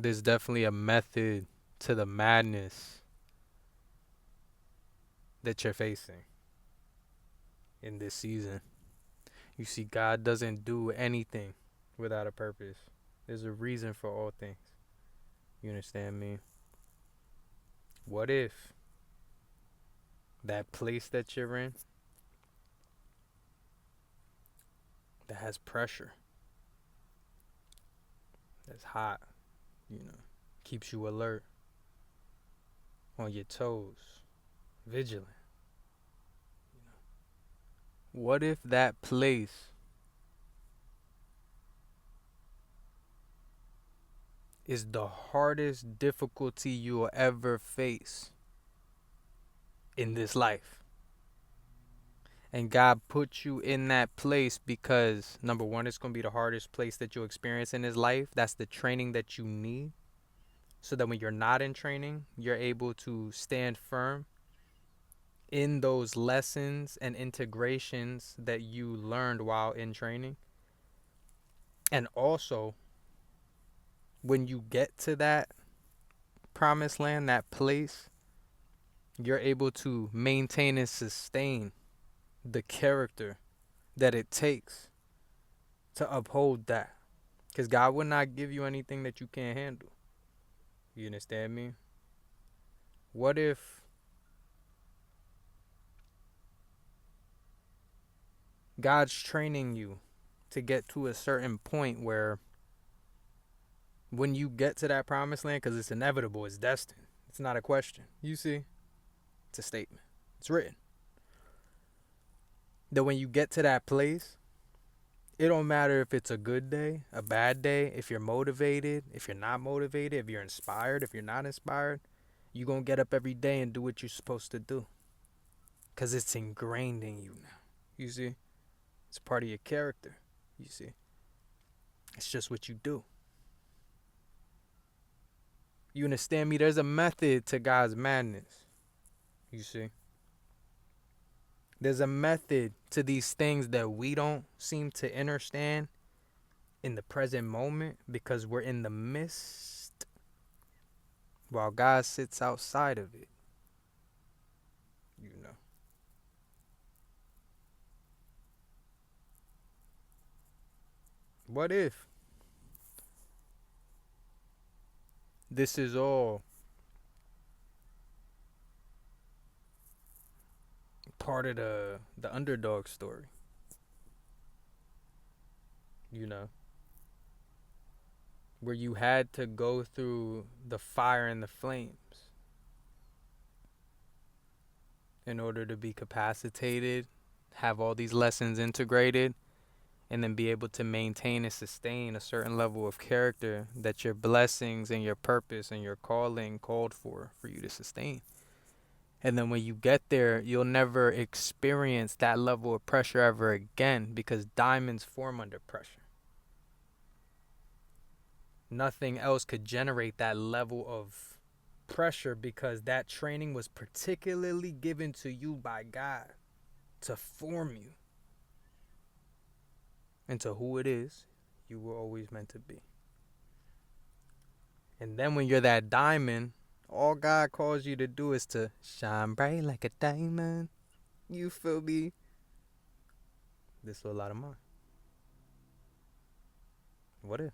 There's definitely a method to the madness that you're facing in this season. You see, God doesn't do anything without a purpose. There's a reason for all things. You understand me? What if that place that you're in that has pressure, that's hot, keeps you alert, on your toes, vigilant? What if that place is the hardest difficulty you will ever face in this life? And God put you in that place because, number one, it's going to be the hardest place that you'll experience in His life. That's the training that you need. So that when you're not in training, you're able to stand firm in those lessons and integrations that you learned while in training. And also, when you get to that promised land, that place, you're able to maintain and sustain the character that it takes to uphold that. Because God would not give you anything that you can't handle. You understand me? What if God's training you to get to a certain point where when you get to that promised land, because it's inevitable, it's destined, it's not a question. You see? It's a statement. It's written. That when you get to that place, it don't matter if it's a good day, a bad day, if you're motivated, if you're not motivated, if you're inspired, if you're not inspired, you're going to get up every day and do what you're supposed to do. Because it's ingrained in you now. You see? It's part of your character. You see? It's just what you do. You understand me? There's a method to God's madness. You see? There's a method to these things that we don't seem to understand in the present moment because we're in the midst while God sits outside of it. You know. What if this is all part of the underdog story? You know, where you had to go through the fire and the flames in order to be capacitated, have all these lessons integrated, and then be able to maintain and sustain a certain level of character that your blessings and your purpose and your calling called for you to sustain. And then when you get there, you'll never experience that level of pressure ever again because diamonds form under pressure. Nothing else could generate that level of pressure because that training was particularly given to you by God to form you into who it is you were always meant to be. And then when you're that diamond, all God calls you to do is to shine bright like a diamond. You feel me? This is a lot of mine. What if?